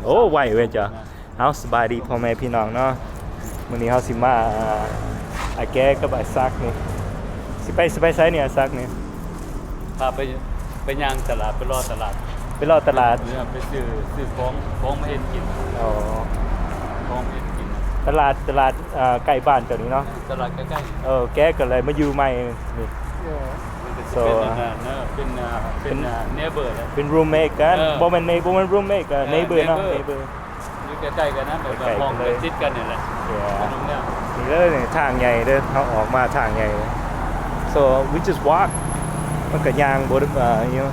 โอ้ไหวเว้ยจ้ะเฮาสบายดีพ่อแม่พี่น้องเนาะมื้อนี้เฮาสิมาไอ้แกกับไอ้ซักนี่สิไปไสเนี่ยซักนี่พาไปย่างตลาดไปรอตลาดไปซื้อของมาเฮ็ดกินอ๋อของเฮ็ดกินตลาดใกล้บ้านเจ้านี่เนาะตลาดใกล้ๆแกก็เลยมาอยู่ใหม่นี่เป็น neighbor เป็น roommate กันบ่แม่น roommate ก็ neighbor เนาะ neighbor อยู่ใกล้ๆกันนะแบบห้องติดกันนี่แหละนี่เลยนี่ทางใหญ่เด้อเฮาออกมาทางใหญ่ so we just walk มันก็ย่างบ่you know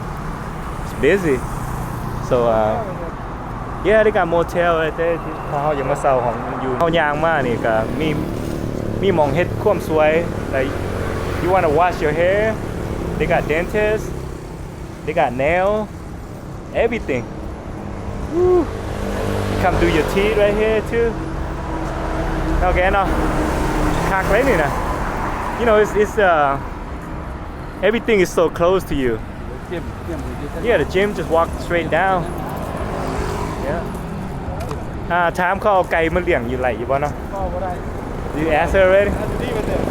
it's busy so yeah they got motel right there เฮายังมาเซาของอยู่เฮาย่างมานี่ก็มีหม่องเฮ็ดความสวย like you want to wash your hair they got dentist they got nail everything Woo. come do your teeth right here too okay no คักเลยนี่นะ you know it's everything is so close to you yeah the gym just walk straight down yeah ถามเขาเอาไก่มาเลี้ยงอยู่ไหลอยู่บ่เนาะ you ask her already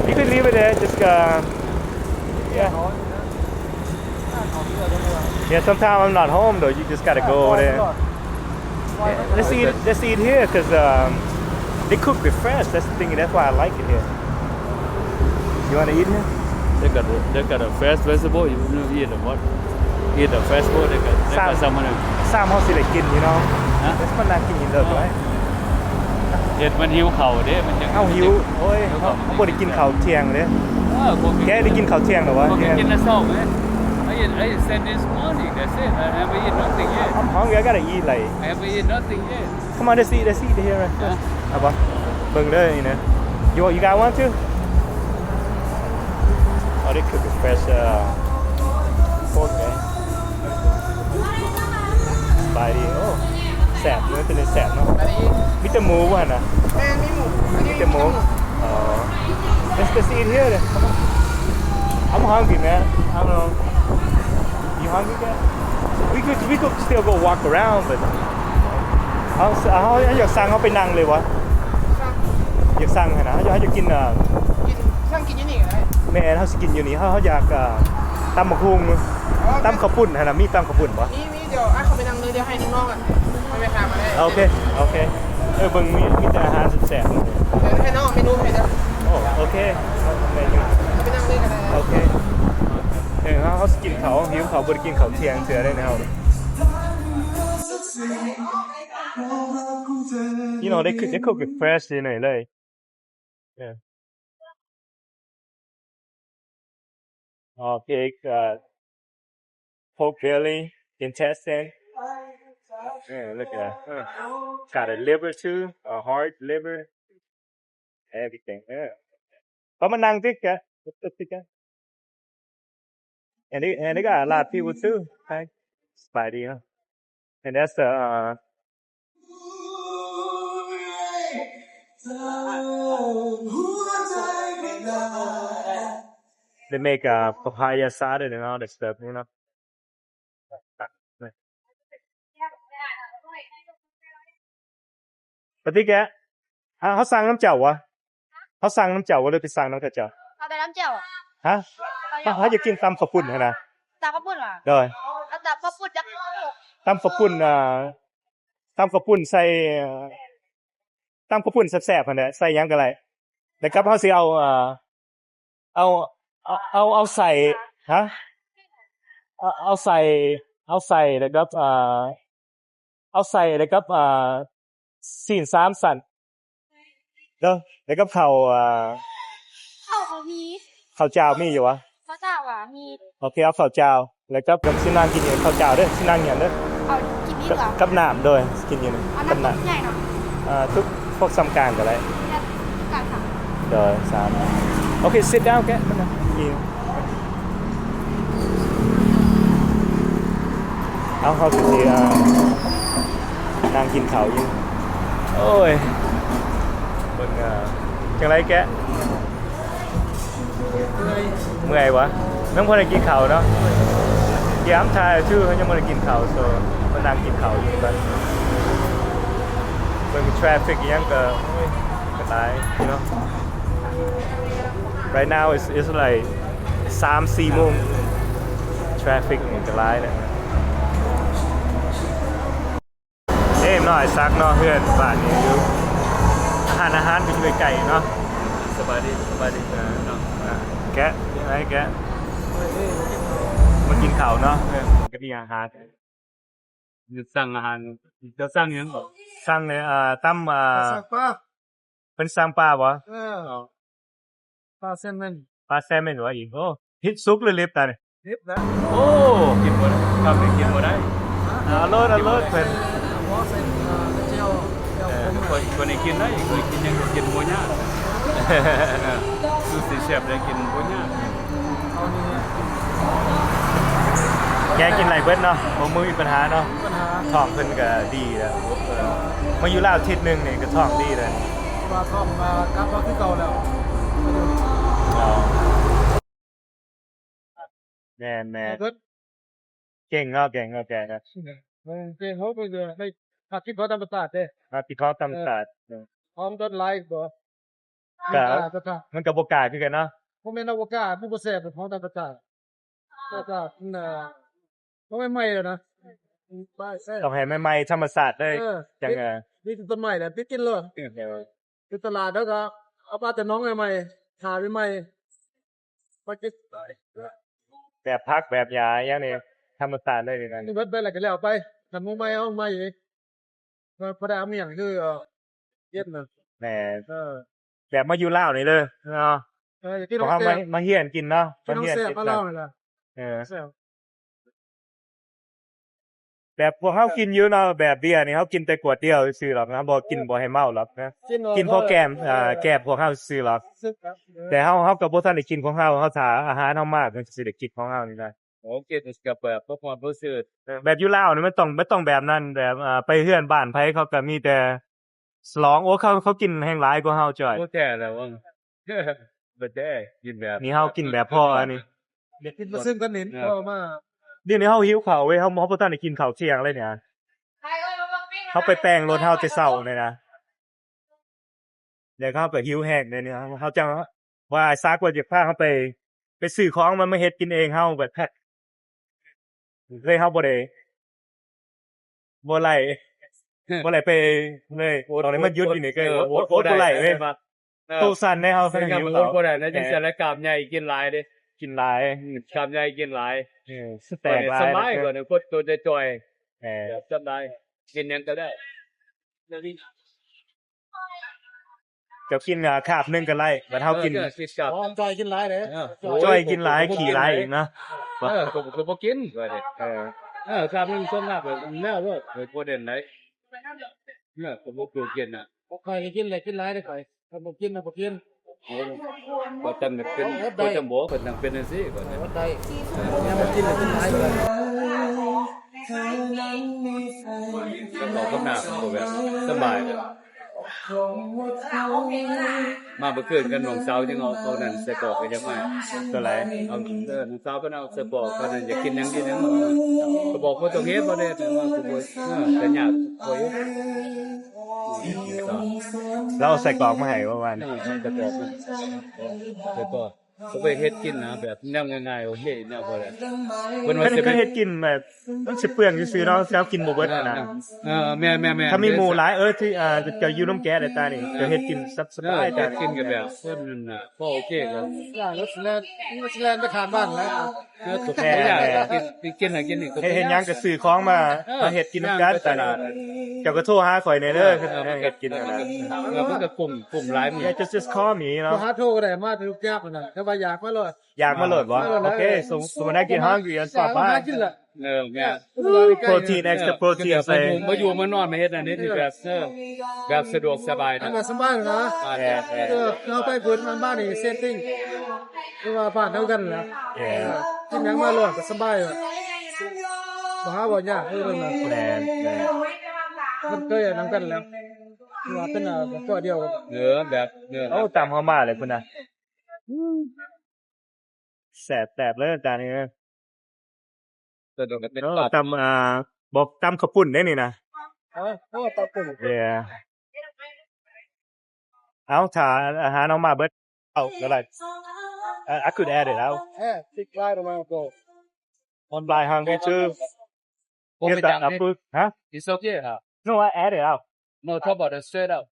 you can leave it there just yeah sometimes I'm not home though you just gotta go over there let's eat here because they cook it fresh that's the thing that's why I like it here you want to eat here they got a fresh vegetable you want to eat what eat the fresh vegetable they got someone ซ้ำเฮาสิได้กิน you know that'sมันน่ากินอีเลิกไว้เฮ็ดมันหิวข้าวเด้มันจังหิวโอ้ยเฮาบ่ได้กินข้าวเที่ยงเด้แกได้กินข้าวเที่ยงหรอวะกินแต่เช้ามั้ยI said this morning that's it I haven't eaten nothing yet I'm hungry I got to eat like I haven't eaten nothing yet come on let's eat here right เอาบ่เบิ่งเด้อนี่นะ you got one too oh they cook it fresh pork ไปดิโอ้แซ่บมันเป็นแซ่บเนาะมีแต่หมูว่ะนะมีหมูมีแต่หมูอ๋อ let's eat here then I'm hungry man I don't know you hungry guys we could still go walk around but เอาอยากสั่งเขาไปนั่งเลยวะอยากสั่งหั่นนะอยากกินสั่งกินอยู่นี่ก็ได้แม่เฮาสิกินอยู่นี่เฮาอยากตำบักหุ่งตำข้าวปุ้นหั่นน่ะมีตำข้าวปุ้นบ่มีเดี๋ยวเขาไปนั่งเลยเดี๋ยวให้น้องๆอ่ะไปหามาได้โอเคเบิ่งมีแต่อาหารแซ่บๆให้น้องเมนูให้เด้อโอเคเมนูไปนั่งเลยก็ได้โอเคเฮาสิกินข้าวหิวข้าวบ่ได้กินข้าวเที่ยงเทื่อได้แนวYou know they cook it fresh นี่เลย Yeah. Okay, pork belly, intestine. Yeah, look at that. Got a liver too, a heart, liver, everything. Yeah. ก็มานั่งติ๊กอ่ะติ๊กอ่ะ And they got a lot of people too. Hi. Spidey, huh? And that's the they make papaya salad and all that stuff, you know. ปฏิแกเขาสั่งน้ำเจ้าวะเขาสั่งน้ำเจ้าวะหรือไปสั่งน้ำเจ้าเอาแต่น้ำเจ้าฮะเขาจะกินตำข้าวปุ้นหั่นน่ะตำข้าวปุ้นเหรอได้เอาตำข้าวปุ้นจักตำข้าวปุ้นตำข้าวปุ้นใส่ตำข้าวปุ้นแซ่บๆหั่นน่ะใส่หยังก็ได้แล้วก็เฮาสิเอาใส่ฮะเอาใส่แล้วก็เอาใส่แล้วก็ซีน3สันเด้อแล้วก็ข้าวมีข้าวเจ้ามีอยู่วะข้าวเจ้าอ่ะมีโอเคเอาข้าวเจ้าแล้วก็สินั่งกินข้าวเจ้าเด้อสินั่งหยังเด้อเอากินนี่เหรอกับน้ำด้วยกินอยู่นี่กับน้ำใหญ่เนาะทุกพวกซ้ำกลางก็ได้กลางค่ะเด้อ3โอเค sit down แกมานั่งกินเอาเขาสินั่งกินข้าวอยู่โอ้ยเบิ่งจังไรแกเมื่อยวะน้องพอได้กินข้าวเนาะยามทายชื่อเขายังบ่ได้กินข้าวโซมานั่งกินข้าวอยู่กัน traffic อิหยังก็หลาย you know right now it's like 3-4 โมง traffic นี่ก็หลายเลยหน่อยซักเนาะเพื่อนบ้านนี้อยู่อาหารไปช่วยไก่เนาะ สบายดีเนาะ แกะยังไงแกะมากินข้าวเนาะมันก็มีอาหาร สั่งอาหารจะสั่งยังบ่ สั่งเลยตั้มสักป้า เป็นสั่งปลาบ่ ปลาเส้นมัน ปลาแซลมอนวะอีกโอ้พิษซุกเลยเล็บตาเนี่ย นิบนะ โอ้ กินบ่ได้ครับกินบ่ได้ อร่อยเพิ่น หม้อเส้นเจียวคนนี้กินได้คนกินยังกินบ่ยากซูชิเชฟได้กินบ่ยาก เอานี่ แกกินอะไรเบิดเนาะบ่มีปัญหาเนาะ ปัญหา ท้องเพิ่นก็ดีแล้วมาอยู่ลาวอาทิตย์นึงนี่ก็ท้องดีเลย ปลาทอดมากลับมาที่เก่าแล้ว แม่ ก็ เก่งเนาะแกงเนาะ มันเป็นเขาไปเลยให้ผักที่เขาทำประสาทเด้ มาติเขาตำศาสตร์ พร้อมต้นไลฟ์บ่ ก็ ก็ค่ะ มันก็บ่กล้าคือกันเนาะ ผมเป็นนักวกาผู้ประเสริฐพร้อมทำประสาทประสาทก็ไม่ไหม้แล้วนะป้ายแซ่ ต้องให้ใหม่ๆธรรมศาสตร์เลยจัง นี่ต้นใหม่แหละพี่กินเลยที่ตลาดแล้วก็เอาปลาแต่น้องใหม่ๆถ่ายใหม่ๆมากิน แบบพักแบบยาอย่างนี้ธรรมศาสตร์เลยนี่นั่น นี่เบิดไปอะไรกันแล้วไปทำมุ้งไม่เอาไม่อีกพระดามอย่างคือเย็ดนะ แหมแบบมาอยู่ลาวนี่เลยเนาะ ที่ ข น้ อ อง ง เสี เขา ย มาเฮียนกินเนาะ ที่น้องเสียมาเล่าเลยล่ะ เออ เสีย แบบพวกเขากินอยู่เนาะแบบเบียร์นี่เขากินแต่ขวดเดียวซื่อหรอกนะบ่กินบ่ให้เมาหรอกนะกินพอแก้มพวกเขาซื่อหรอกแต่เขาก็บ่ทันได้กินของเขาถ่าอาหารเฮามากมันสิได้กินของเขานี่นะ โอเคกับแบบพวกความรู้สึก แบบอยู่ลาวนี่ไม่ต้องแบบนั้นแบบไปเฮือนบ้านไผเขาก็มีแต่ฉลองโอ้เขากินแห้งหลายกว่าเฮาจ่อย โอ้แต่แล้วว่าบ่ได้กินแบบ นี่เฮากินแบบพออันนี้ เด็กกินมาซึ่งกันเน้นพอมา เดี๋ยวนี้เฮาหิวข้าวเว้ยเฮาบ่ทันได้กินข้าวเที่ยงเลยเนี่ยเฮาไปแปลงรถเฮาแต่เช้าเลยนะเดี๋ยวเขาก็หิวแห้งเลยเนี่ยเฮาจังว่าซากว่าจะพาเฮาไปซื้อของมันมาเฮ็ดกินเองเฮาแบบแพ็คเลยเฮาบ่ไล่ไปเลยตอนนี้มันหยุดอยู่นี่ก็โอ๊ตบ่ไล่เว้ยตู้สั่นให้เฮา ใช่ครับ หิว มัน ข้าว บ่ได้นะจังซี่แล้วกราบใหญ่กินหลายเด้ กินหลาย กราบใหญ่กินหลาย สแตกหลาย สบายกว่าเนี่ยคนตัวจอย เออ แบบสบายกินหยังก็ได้ เจ้ากินคาบนึงก็ไล่บัดเฮากิน กินกับ พร้อมใจกินหลายเลย จ้อยกินหลายขี่หลายอีกนะ ก็บ่กินว่าเด้ครับนึงส่วนมากแบบแนวว่าบ่เด่นไหนเนี่ยก็บ่ตัวกินน่ะ ใครกินอะไรกินหลายได้ใครถ้าบ่กินนะบ่กิน บ่จำเป็นบ่จำบ่ก็ต้องเป็นจังซี่ก็ได้ วัดใดเนี่ยบ่กินอะไรกินหลายเลย ก็บอกกับหน้าก็แบบสบายมาเมื่อคืนกันน้องสาวจังเอานั่นใส่กรอกก็ยังมาตัวไหลเอาน้องสาวก็เอาใส่กรอกก็นั่นอยากกินหยังก็บอกบ่ต้องเฮ็ดบ่ได้แต่ว่ากูบ่ก็ยากโอ้ย เราเอาใส่กรอกมาให้ว่าวัน ใส่กรอกแล้วก็ไปเฮ็ดกินนะแบบแนวง่ายๆโอเคแนวบ่ได้เพิ่นว่า มัน สิ ก็เฮ็ดกินแบบมันสิเปลืองซื่อๆเนาะสิเอากินบ่เบิดนะ แม่ๆๆ ถ้ามีหมู่หลายที่จะอยู่น้ำแก๊สได้ตานี่จะเฮ็ดกินสบาย จะ จ้ะ กินกันแบบเพิ่นนั่นน่ะพอโอเคก็ อย่างรถแลนไปขามบ้านแล้ว ถูกแล้วกินน่ะกินนี่ก็ เฮ็ดหยังก็ซื้อของมาเฮ็ดกินน้ำกันตานี่เจ้าก็โทรหาข่อยแน่เด้อเฮ็ดกินนะ แล้วเพิ่นก็กลุ่มหลายมื้อ Yeah just call me you พอ know หาโทรก็ได้มาทุกแก้วนั่นถ้าว่าอยากมาเลย อยากมาโหลดบ่ Okay so when I get hungry and stop มา by กินละ แม่ protein extra protein ใส่ มาอยู่มานอนมาเฮ็ดอันนี้ที่แบบแบบสะดวกสบายนะ มาสบายนะเราไปพื้นมันบ้านนี่เซตติ้งคือว่าผ่านเท่ากันนะกินยังมาเลยสบายเลยบ่หาบ่ยากคือมัน แน่ๆ มันเคยนั่งกันแล้วว่าเป็นตัวเดียว เนื้อแบบเนื้อ โอ้ตามเข้ามาเลยคุณน่ะแสบแสบเลยอาจารย์นี่ สะดวกกันเป็น โอ้ ปาก ตำบอกตำข้าวปุ้นได้นี่นะ โอ้ตาปุ่ม Yeah เอาถ้าอาหารเอามาเบิดเอาก็ได้ I could add it out ติดลายลงมาก็ on by hungry too ผมไป Get จัง the food huh It's okay ครับ no I add it out No talk about the straight out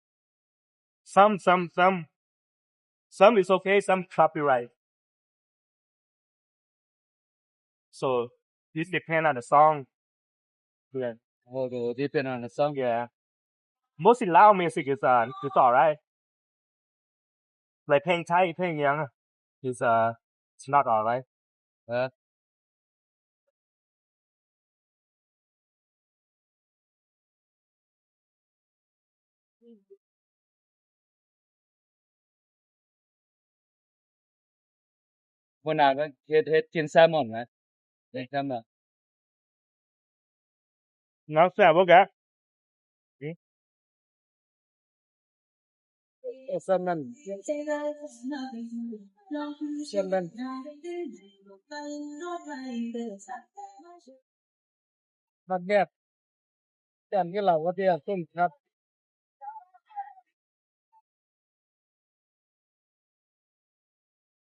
some is okay some copyright so this depend on the song yeah Okay depend on the song yeah mostly Lao music is alright like เพลงไทยเพลงหยัง is it's not alright วันหน้าก็เฮ็ดกินแซลมอนนะเฮ็ดแซลมอน น้ำแซ่บบ่กะ ซันนั้นซันนั้นนักแก้แต่นที่เราก็เที่ยวต้มครับ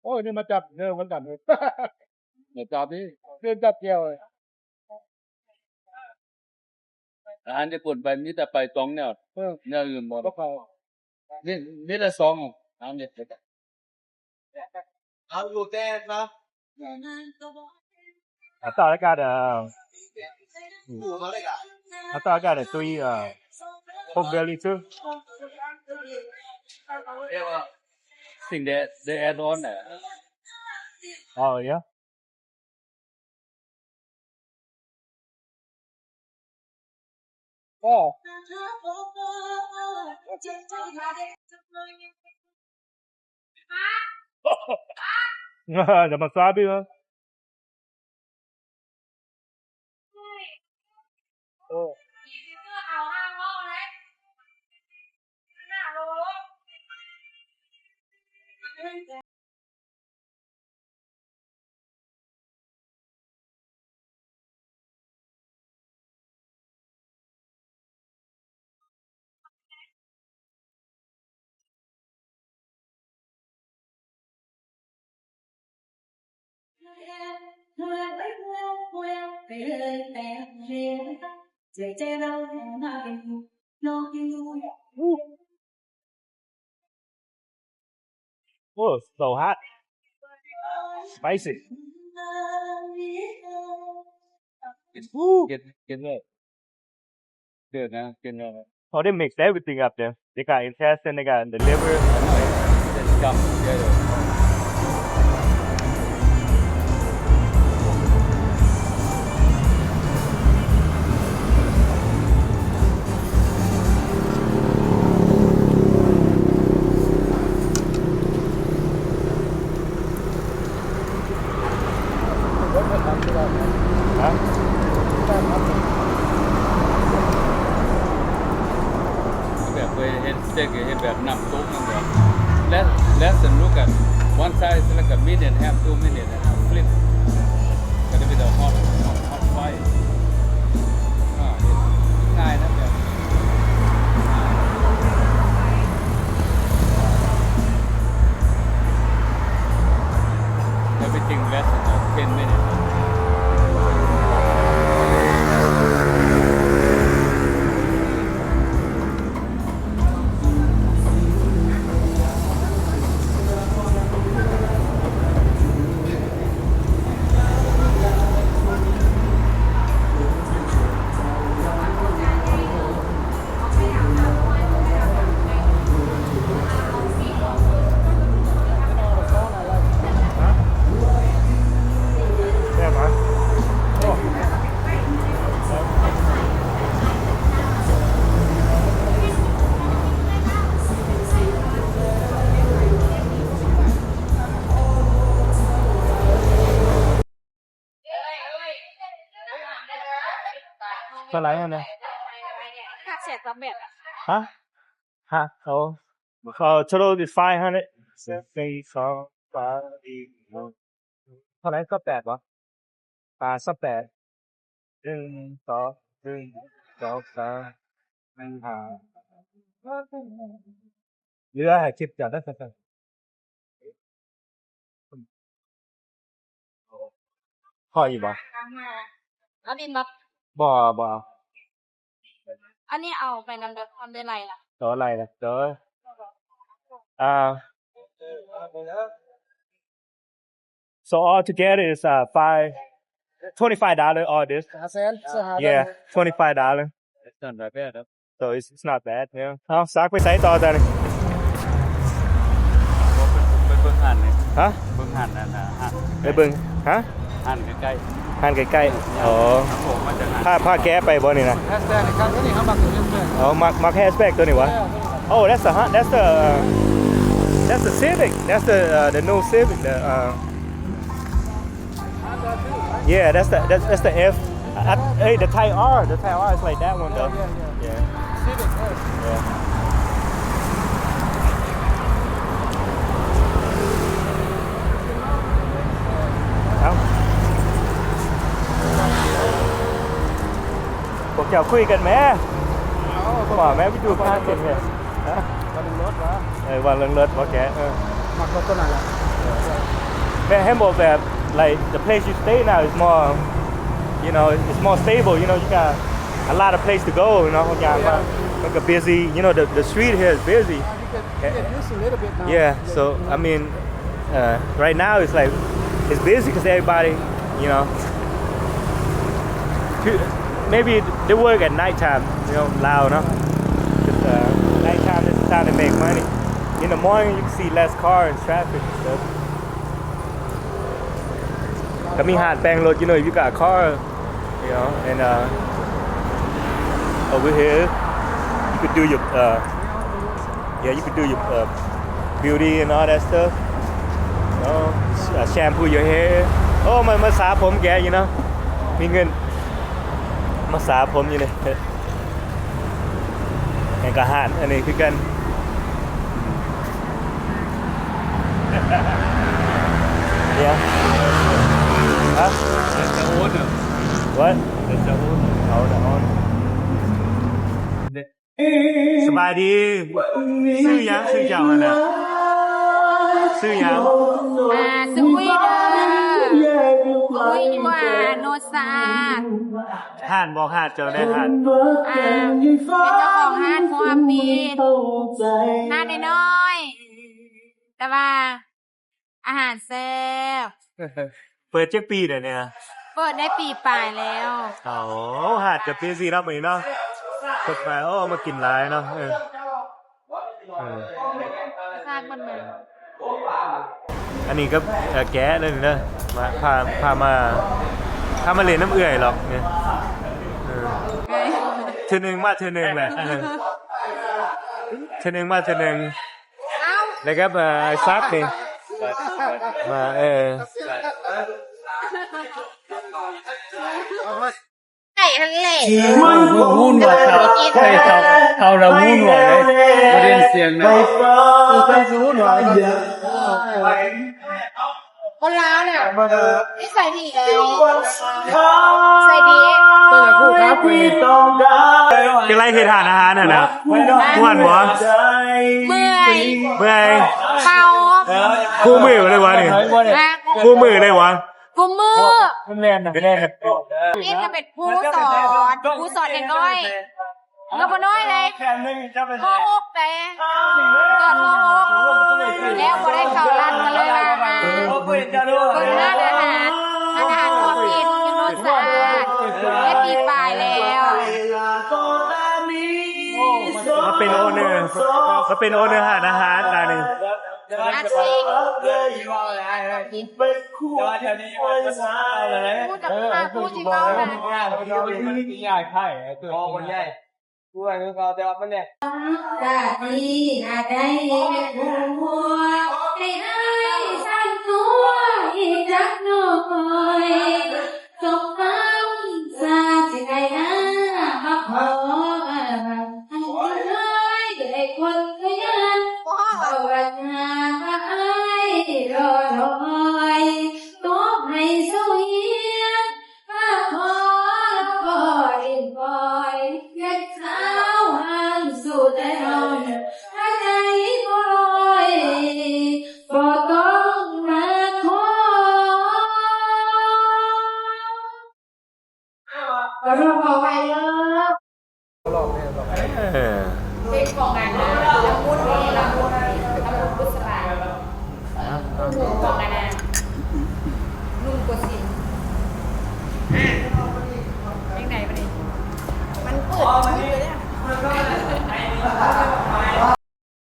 โอ้ยนี่มาจับเนื้อมันกันเลย เดี๋ยวจับนี่ เดินจับเกี่ยวเลย อาหารญี่ปุ่นไปมีแต่ไปตองแนวแนวอื่นบ่ พวกเขา นี่มีแต่ซองอาหารญี่ปุ่น เอาอยู่แต่นะ I thought I got a 3 pork belly too สิ่งที่they add on น่ะ oh yeah ก็ the wasabi เหรอ โอ้ Oh so hot spicy กินเลยเดือดนะกินเลย oh they mix everything up there they got intestine they got the liver จะจำเยอะเลย ฮะ แบบไปเฮ็ดสเต็กเฮ็ดแบบน้ำซุปนั่นแหละและสนุกกัน one size แล้วก็ medium half 2 minutes นะ flip ก็จะเป็นhot fire ง่ายนะแบบ everything less than 10 minutes แซ่บมั้ยโอ้เท่าไหร่อันเนี่ย ค่าเสียสำเร็จ Huh? Huh? Oh. Total is 500. 4, 5, เท่าไหร่ก็8วะปลาสัก8 1 2 1 2 3 1 5 เรือให้คลิปจอดได้ซั่นพออยู่บ่ อันนี้มา บ่ อันนี้เอาไปนำเด้อทำได้ไรล่ะ ต่ออะไรนะเด้อso all together is $25 all this 500,000 yeah $25 It's not that bad so it's not bad yeah เอาซักไปใส่ต่อจ้ะนี่ เบิ่งหันนี่ ฮะ เบิ่งหันนั่นน่ะหัน ไปเบิ่งฮะ หันใกล้ หันใกล้ๆอ๋อ ๆผมมาจากหัน ผ้าแก้ไปบ่นี่นะ Hashtag นี่ครับนี่เฮามักอยู่เรื่อย อ๋อมักแฮชแบ็กตัวนี้วะ Oh that's the Civic that's the new Civic yeah that's the F hey the Thai R is like that one though yeah Civic yeah เอาพวกเจ้าคุยกันแม่ว่าแม่ไปดูพาเสร็จเนี่ยฮะ วันรถวะ วันเรื่องรถบ่แกมักรถตัวนั้นล่ะ แม่ให้บอกแบบ like the place you stay now is more you know it's more stable you know you got a lot of place to go you know อย่างว่ามันก็ busy you know the street here is busy Get used a little bit now yeah so I mean right now it's like it's busy because everybody you know maybe they work at night time you know loud no night time is the time to make money in the morning you can see less car and traffic and stuff ก็มีหาดแปลงรถ you know if you got a car you know and over here you could do your yeah you could do your beauty and all that stuff you know shampoo your hair โอ้มาสระผมแก you know มีเงินมาสระผมอยู่นี่แห่งกะหานอันนี้คือกันเนี่ยฮะ That's the owner what That's the owner เอาละเอาสบายดีซื้อยังซื้อเจ้าน่ะซื้อยัง สวีเดนคุยดีกว่าโนซา ห่านบอกห่านเจ้าได้ห่าน เป็นเจ้าของห้านความมีห้านน้อยๆแต่ว่าอาหารแซ่บ เปิดจักปีเด้อเนี่ย เปิดได้ปีปลายแล้ว อ๋อห่านจะปี4แล้วมื้อนี้เนาะกดไปโอ้มากินหลายเนาะสร้างมันเหมือน อันนี้ก็แกะเลยนี่เด้อมาพามาเล่นน้ำเอื่อยหรอกเนี่ยเทื่อนึงมาเทื่อนึงแหละเทื่อนึงมาเทื่อนึงแล้วก็ซักนี่มาไก่ฮันเล่ วุ่นว่าใช่เขาเราวุ่นว่าเลยบ่ได้เสียงนะ คนลาวเนี่ยนิสัยดีใส่ดี ผู้ค้าปี จังไรเฮ็ดอาหารน่ะนะม่วนบ่ เมื่อย เมื่อย เมา คู่มือเลยวะนี่คู่มือเลยวะ กูมือ แม่นน่ะแม่น นี่จะเป็นผู้สอนเด็กน้อยก็บ่น้อยเลยโมหกแต่ก่อนโมหกแล้วบ่ได้เข้าร้านกันเลยว่าเปิดร้านอาหารความกินกินรสสะอาดได้ปีปลายแล้ว มาเป็นโอเนอร์หาอาหารร้านนี้ อาชีพพูดกับผู้ที่เมานะดีได้หัวให้สั่นตัวอีกจักหน่อยจงทำซาจะได้มาขอให้ได้คนขยันเอาวันหาให้รอต้องให้สู้เยียนมาขอปล่อยเก็บเท้าหันสู่แต่นอนถ้าใจบ่ เป็นของงานละมุนละมุนบุษบาของงานนุ่มกว่าสินยังไงประเด็นมันเปิดชื่อเลยเนี่ย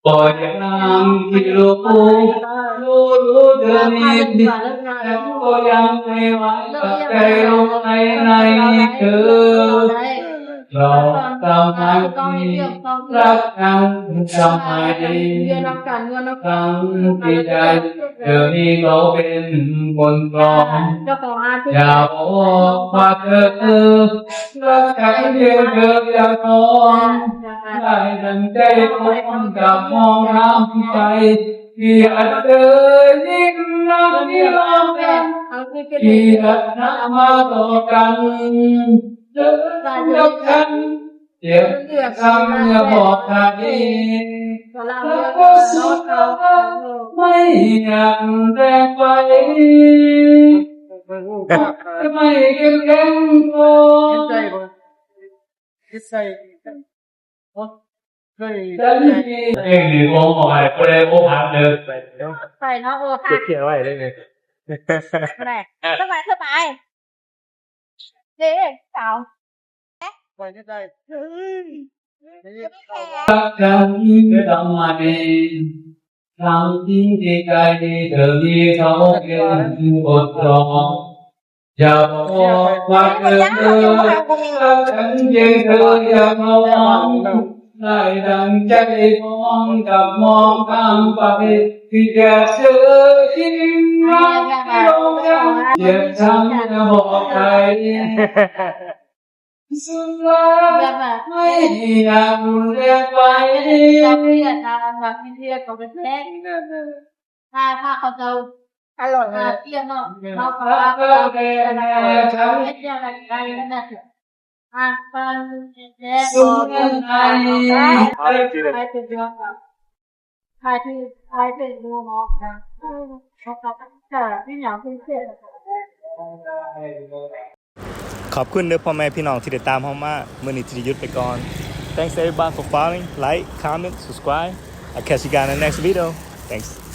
ปล่อยนางที่รู้รู้เธอมีดีก็ยังไม่ไหวกับใจลงในเธอเราทำไมรักกันทำไมทั้งที่ใจเธอนี่เขาเป็นคนปลอมอย่าบอกว่าเธอรักกันเพียงเธออย่าท้องได้ดังใจคนกับมองน้ำใจที่อัดเธอยิ่งนักที่เราเป็นที่อัดน้ำมาต่อกันเจอยกกัน เจ็บคำอย่าบอกใครเธอก็สุดไม่อยากแรงไปไม่เข้มแข็งพอ คิดใส่เคย ฉันมีเองดีโอ้หอยก็เลยโอ้หักเลย ไปเนาะโอ้ค่ะ เขียนไว้ได้ไง อะไรสบายสบายเจ๊สาว ไปที่ใด จะไม่แพ้ รักกันคือทำไมทั้งที่ใจเธอมีเขาเป็นบทร้องอย่าบอกว่าเธอรักฉันเพียงเธออย่ามองได้ดังใจมองกับมองข้ามไปที่แค่เธอยิ่งรักที่ลงกันเจ็บช้ำจะบอกใครสุดท้ายไม่อยากเรียกไป เราเรียนแบบที่เรียกเขาเป็นแพ้ถ้าเขาจะอร่อยเตี้ยเนาะเราก็เราเป็นอะไรไม่ใช่อะไรกันนะฟันแล้วก็ใครเป็นเรื่องใครเป็นดูมองนะเขาจะไม่อยากเป็นเพื่อน ขอบคุณเด้อพ่อแม่พี่น้องที่ติดตามเฮามามื้อนี้ที่หยุดไปก่อน Thanks everybody for following, like, comment, subscribe. I'll catch you guys in the next video. Thanks.